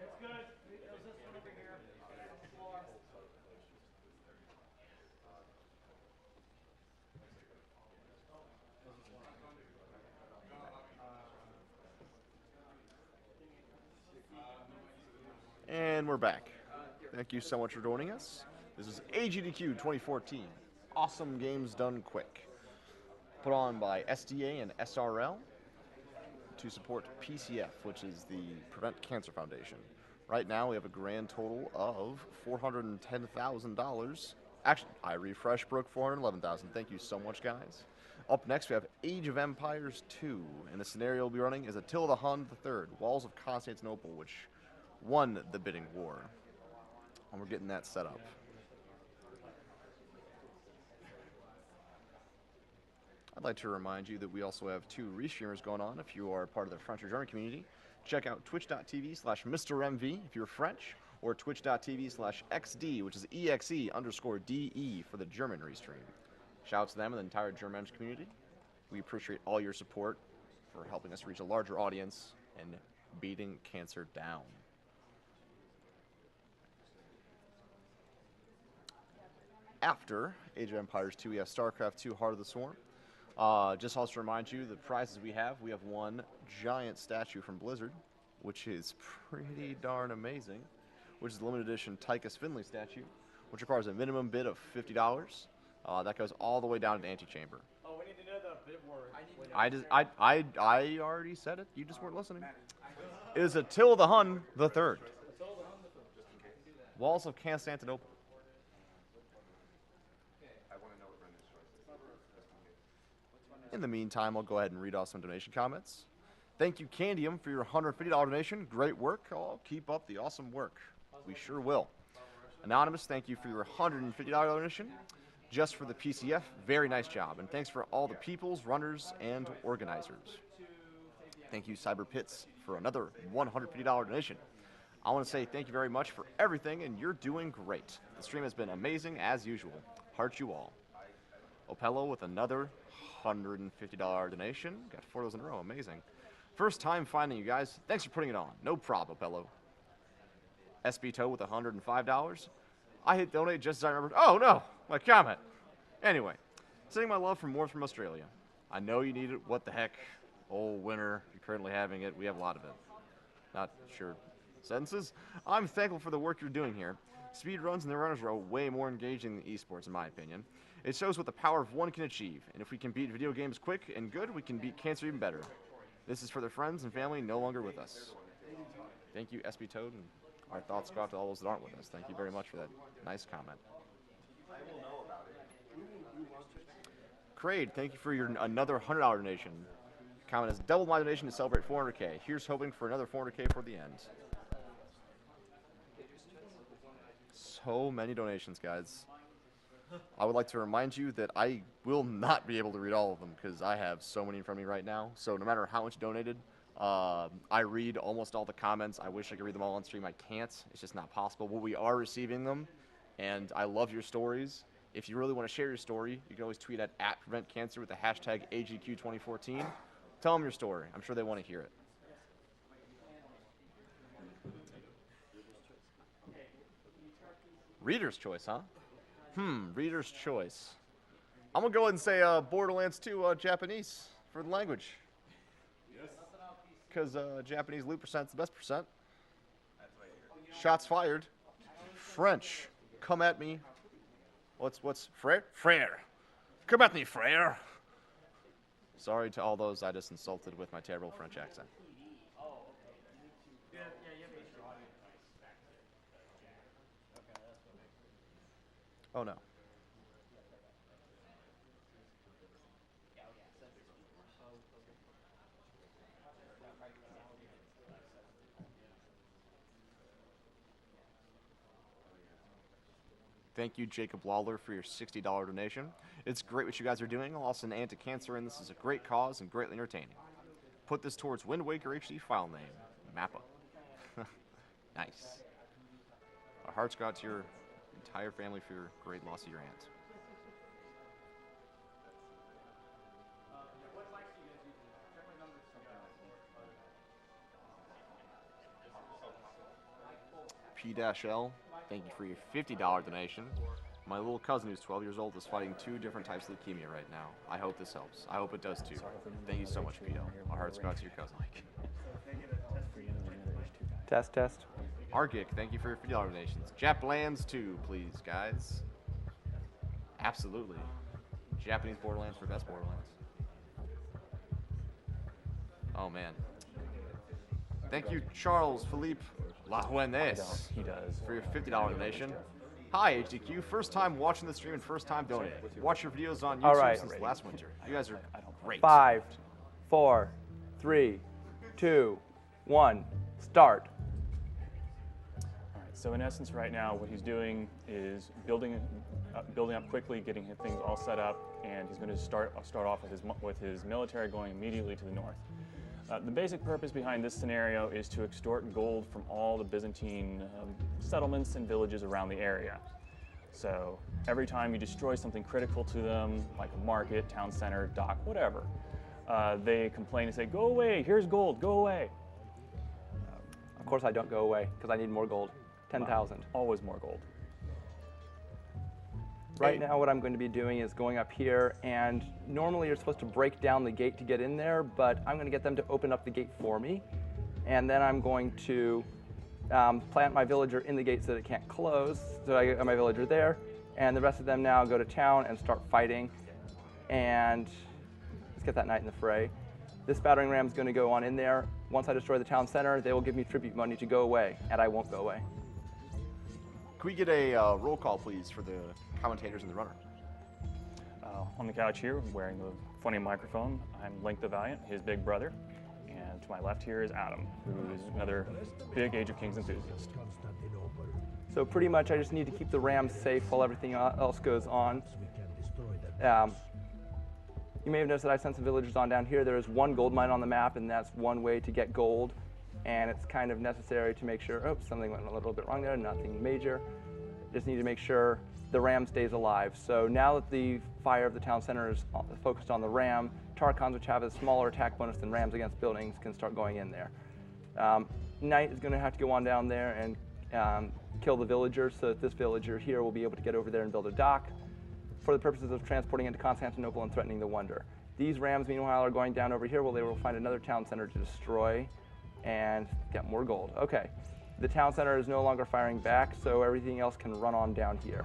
It's good. There's this one over here. Floor. And we're back. Thank you so much for joining us. This is AGDQ 2014. Awesome games done quick. Put on by SDA and SRL to support PCF, which is the Prevent Cancer Foundation. Right now we have a grand total of $410,000. Actually, I refreshed, broke $411,000. Thank you so much, guys. Up next we have Age of Empires 2, and the scenario we'll be running is Attila the Hun III, Walls of Constantinople, which won the bidding war. And we're getting that set up. I'd like to remind you that we also have 2 restreamers going on if you are part of the French or German community. Check out twitch.tv/MrMV if you're French, or twitch.tv/XD, which is EXE_DE for the German restream. Shout out to them and the entire German community. We appreciate all your support for helping us reach a larger audience and beating cancer down. After Age of Empires 2, we have StarCraft 2 Heart of the Swarm. Just also to remind you the prizes we have. We have one giant statue from Blizzard, which is pretty darn amazing, which is the limited edition Tychus Finley statue, which requires a minimum bid of $50. That goes all the way down to the antechamber. Oh, we need to know the bid word. I already said it. You just weren't listening. It is Attila the Hun III. Walls of Constantinople. In the meantime, I'll go ahead and read off some donation comments. Thank you, Candium, for your $150 donation. Great work. Oh, keep up the awesome work. We sure will. Anonymous, thank you for your $150 donation. Just for the PCF, very nice job. And thanks for all the peoples, runners, and organizers. Thank you, CyberPits, for another $150 donation. I want to say thank you very much for everything, and you're doing great. The stream has been amazing, as usual. Heart you all. Opello with another $150 donation. Got 4 of those in a row. Amazing. First time finding you guys. Thanks for putting it on. No problem, Opello. SB Toe with $105. I hit donate just as I remembered. Oh, no. My comment. Anyway. Sending my love from more from Australia. I know you need it. What the heck? Oh, winter. You're currently having it. We have a lot of it. Not sure sentences. I'm thankful for the work you're doing here. Speedruns and the runners are way more engaging than esports, in my opinion. It shows what the power of one can achieve, and if we can beat video games quick and good, we can beat cancer even better. This is for their friends and family no longer with us. Thank you, SB Toad, and our thoughts go out to all those that aren't with us. Thank you very much for that nice comment. Crade, thank you for your another $100 donation. Comment has doubled my donation to celebrate 400K. Here's hoping for another 400K for the end. So many donations, guys. I would like to remind you that I will not be able to read all of them because I have so many in front of me right now. So no matter how much donated, I read almost all the comments. I wish I could read them all on stream. I can't. It's just not possible. But we are receiving them, and I love your stories. If you really want to share your story, you can always tweet at @PreventCancer with the hashtag AGDQ2014. Tell them your story. I'm sure they want to hear it. Reader's choice, huh? Reader's choice. I'm going to go ahead and say Borderlands 2 Japanese for the language. Yes. Because Japanese loot percent's the best percent. Shots fired. French. Come at me. What's frere? Frere. Come at me, frere. Sorry to all those I just insulted with my terrible French accent. Oh no. Thank you, Jacob Lawler, for your $60 donation. It's great what you guys are doing. I'll also an anti-cancer, and this is a great cause and greatly entertaining. Put this towards Wind Waker HD file name, Mappa. Nice. Our hearts go out to your entire family for your great loss of your aunt. P-L, thank you for your $50 donation. My little cousin who's 12 years old is fighting 2 different types of leukemia right now. I hope this helps. I hope it does too. Thank you so much, P-L. Our hearts go out to your cousin. Test, test. Argic, thank you for your $50 donations. Jap lands too, please, guys. Absolutely. Japanese Borderlands for best Borderlands. Oh, man. Thank you, Charles Philippe Lajuenes, He does. for your $50 donation. Hi, AGDQ. First time watching the stream and first time donating. Watch your videos on YouTube All right. since last winter. You guys are great. 5, 4, 3, 2, 1, start. All right, so in essence right now what he's doing is building up quickly, getting things all set up, and he's going to start off with his military going immediately to the north. The basic purpose behind this scenario is to extort gold from all the Byzantine settlements and villages around the area. So every time you destroy something critical to them, like a market, town center, dock, whatever, they complain and say, go away, here's gold, go away. Of course I don't go away because I need more gold. 10,000. Always more gold. Right now what I'm going to be doing is going up here, and normally you're supposed to break down the gate to get in there, but I'm going to get them to open up the gate for me, and then I'm going to plant my villager in the gate so that it can't close. So I get my villager there, and the rest of them now go to town and start fighting, and let's get that knight in the fray. This battering ram is going to go on in there. Once I destroy the town center, they will give me tribute money to go away, and I won't go away. Can we get a roll call, please, for the commentators and the runner? On the couch here, wearing the funny microphone, I'm Link the Valiant, his big brother. And to my left here is Adam, who is another big Age of Kings enthusiast. So pretty much I just need to keep the rams safe while everything else goes on. You may have noticed that I sent some villagers on down here. There is one gold mine on the map, and that's one way to get gold. And it's kind of necessary to make sure, oh, something went a little bit wrong there, nothing major. Just need to make sure the ram stays alive. So now that the fire of the town center is focused on the ram, Tarkans, which have a smaller attack bonus than rams against buildings, can start going in there. Knight is going to have to go on down there and kill the villagers so that this villager here will be able to get over there and build a dock for the purposes of transporting into Constantinople and threatening the Wonder. These rams, meanwhile, are going down over here where they will find another town center to destroy and get more gold. Okay, the town center is no longer firing back, so everything else can run on down here.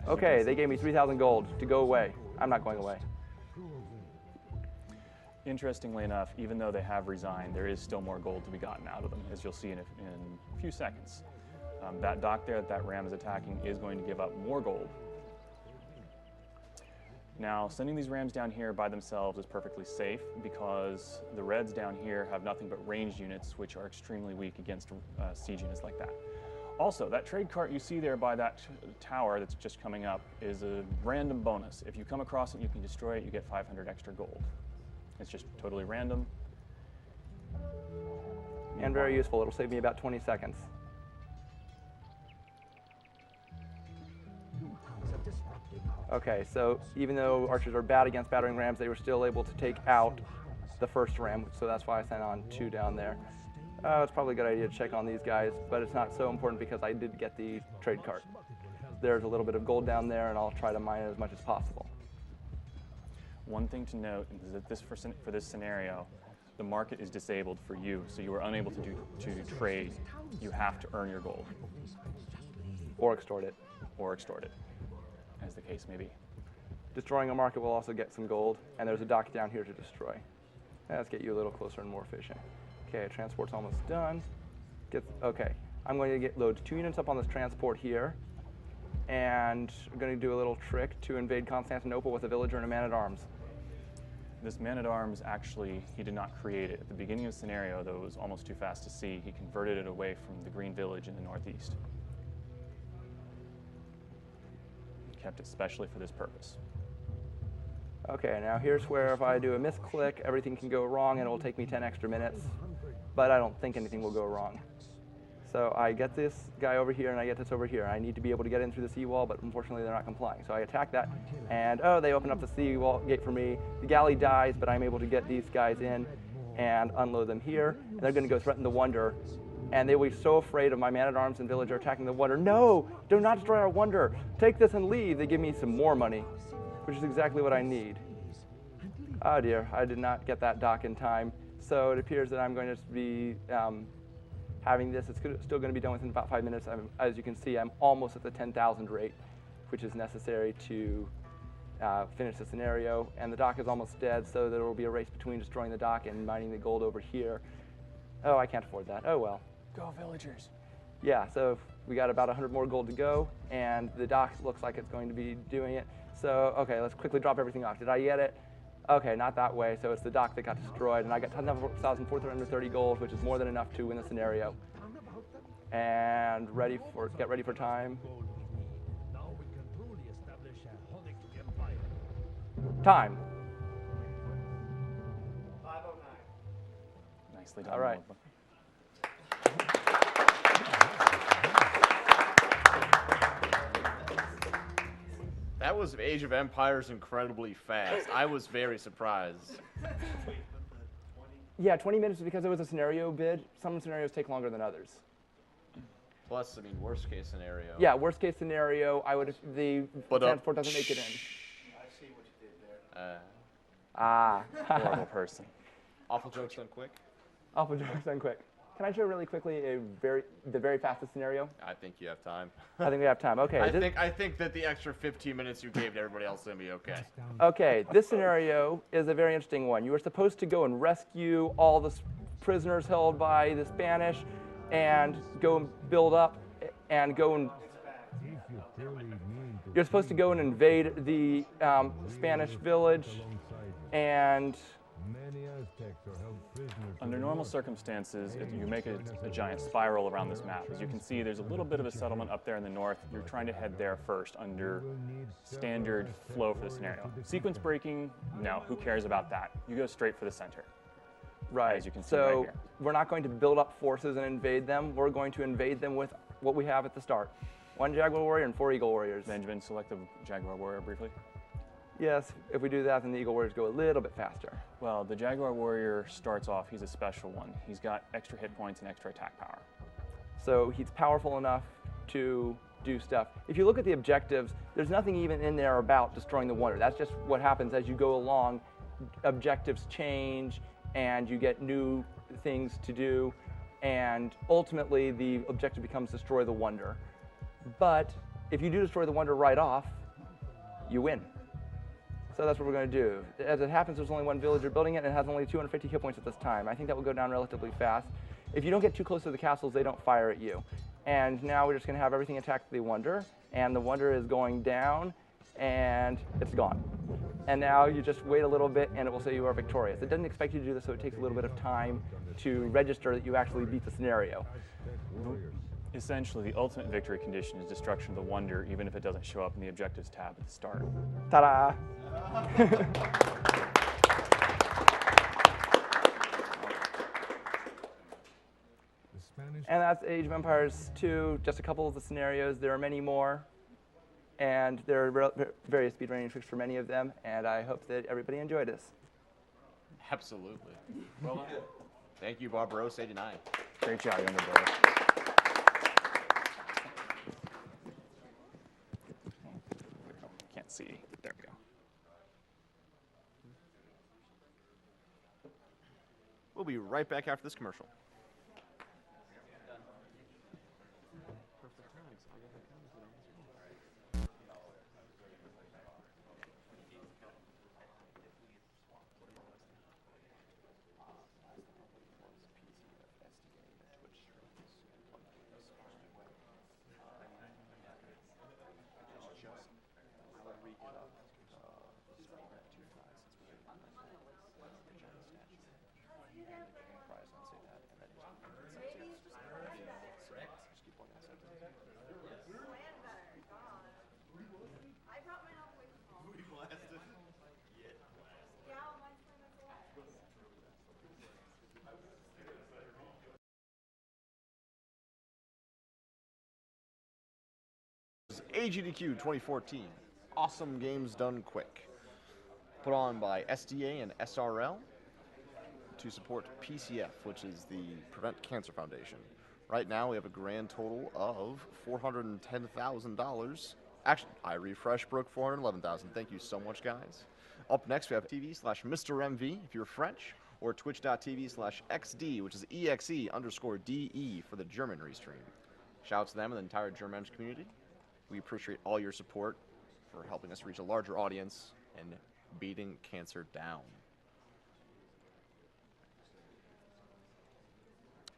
Okay, they gave me 3,000 gold to go away. I'm not going away. Interestingly enough, even though they have resigned, there is still more gold to be gotten out of them, as you'll see in a few seconds. That dock there that ram is attacking is going to give up more gold. Now, sending these rams down here by themselves is perfectly safe because the Reds down here have nothing but ranged units, which are extremely weak against siege units like that. Also, that trade cart you see there by that tower that's just coming up is a random bonus. If you come across it, you can destroy it, you get 500 extra gold. It's just totally random. And very useful. It'll save me about 20 seconds. Okay, so even though archers are bad against battering rams, they were still able to take out the first ram, so that's why I sent on 2 down there. It's probably a good idea to check on these guys, but it's not so important because I did get the trade cart. There's a little bit of gold down there, and I'll try to mine it as much as possible. One thing to note is that for this scenario, the market is disabled for you, so you are unable to trade. You have to earn your gold. Or extort it. Or extort it, as the case may be. Destroying a market will also get some gold, and there's a dock down here to destroy. Let's get you a little closer and more efficient. Okay, transport's almost done. Okay, I'm going to load 2 units up on this transport here, and I'm going to do a little trick to invade Constantinople with a villager and a man-at-arms. This man-at-arms, actually, he did not create it. At the beginning of the scenario, though it was almost too fast to see, he converted it away from the Green Village in the northeast. He kept it specially for this purpose. Okay, now here's where if I do a misclick, everything can go wrong and it will take me 10 extra minutes, but I don't think anything will go wrong. So I get this guy over here and I get this over here. I need to be able to get in through the seawall, but unfortunately they're not complying. So I attack that, and oh, they open up the seawall gate for me. The galley dies, but I'm able to get these guys in and unload them here. And they're going to go threaten the Wonder and they will be so afraid of my man-at-arms and villager attacking the wonder. No, do not destroy our wonder. Take this and leave. They give me some more money, which is exactly what I need. Oh dear, I did not get that dock in time. So it appears that I'm going to be having this. It's still going to be done within about 5 minutes. As you can see, I'm almost at the 10,000 rate, which is necessary to finish the scenario. And the dock is almost dead, so there will be a race between destroying the dock and mining the gold over here. Oh, I can't afford that. Oh well. Go villagers. Yeah, so we got about 100 more gold to go, and the dock looks like it's going to be doing it. So, okay, let's quickly drop everything off. Did I get it? Okay, not that way, so it's the dock that got destroyed, and I got 10,430 gold, which is more than enough to win the scenario. And get ready for time. Time. 5:09. Nicely done. All right. That was Age of Empires incredibly fast. I was very surprised. Yeah, 20 minutes because it was a scenario bid. Some scenarios take longer than others. Plus, I mean, worst case scenario. Yeah, worst case scenario, the transport doesn't make it in. I see what you did there. Horrible person. Awful jokes done quick. Awful jokes done quick. Can I show really quickly the very fastest scenario? I think you have time. I think we have time. Okay. I think that the extra 15 minutes you gave to everybody else is gonna be okay. Okay, this scenario is a very interesting one. You are supposed to go and rescue all the prisoners held by the Spanish, and go and build up, and go and. You're supposed to go and invade the Spanish village, and. Under normal circumstances, you make a giant spiral around this map. As you can see, there's a little bit of a settlement up there in the north. You're trying to head there first under standard flow for the scenario. Sequence breaking, no, who cares about that? You go straight for the center. Right, as you can see right here. We're not going to build up forces and invade them. We're going to invade them with what we have at the start. 1 Jaguar Warrior and 4 Eagle Warriors. Benjamin, select the Jaguar Warrior briefly. Yes, if we do that, then the Eagle Warriors go a little bit faster. Well, the Jaguar Warrior starts off, he's a special one. He's got extra hit points and extra attack power. So he's powerful enough to do stuff. If you look at the objectives, there's nothing even in there about destroying the wonder. That's just what happens as you go along. Objectives change, and you get new things to do, and ultimately the objective becomes destroy the wonder. But if you do destroy the wonder right off, you win. So that's what we're going to do. As it happens, there's only one villager building it, and it has only 250 hit points at this time. I think that will go down relatively fast. If you don't get too close to the castles, they don't fire at you. And now we're just going to have everything attack the wonder, and the wonder is going down, and it's gone. And now you just wait a little bit, and it will say you are victorious. It doesn't expect you to do this, so it takes a little bit of time to register that you actually beat the scenario. Essentially, the ultimate victory condition is destruction of the wonder, even if it doesn't show up in the objectives tab at the start. Ta-da! And that's Age of Empires 2, just a couple of the scenarios. There are many more, and there are various speedrunning tricks for many of them, and I hope that everybody enjoyed this. Absolutely. Well done. Thank you, Barbarossa89. Great job, younger brother. Can't see. There we go. We'll be right back after this commercial. AGDQ 2014. Awesome games done quick. Put on by SDA and SRL to support PCF, which is the Prevent Cancer Foundation. Right now, we have a grand total of $410,000. Actually, I refreshed, broke 411,000. Thank you so much, guys. Up next, we have TV/MrMV if you're French, or twitch.tv/XD, which is EXE_DE for the German restream. Shout out to them and the entire German community. We appreciate all your support for helping us reach a larger audience and beating cancer down.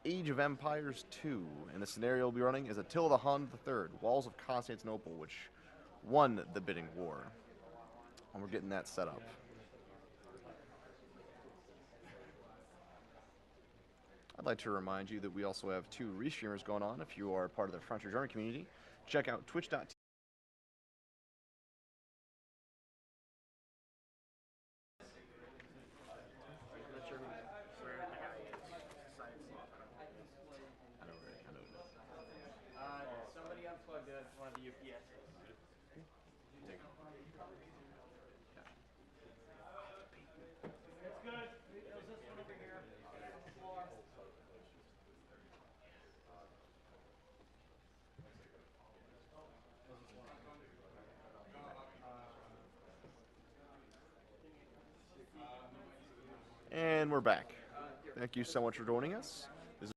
Age of Empires 2, and the scenario we'll be running is Attila Hun III, Walls of Constantinople, which won the bidding war. And we're getting that set up. I'd like to remind you that we also have 2 restreamers going on. If you are part of the French or German community, check out twitch.tv. Somebody unplugged one of the UPSs. It's good. There's this one over here. And we're back. Thank you so much for joining us.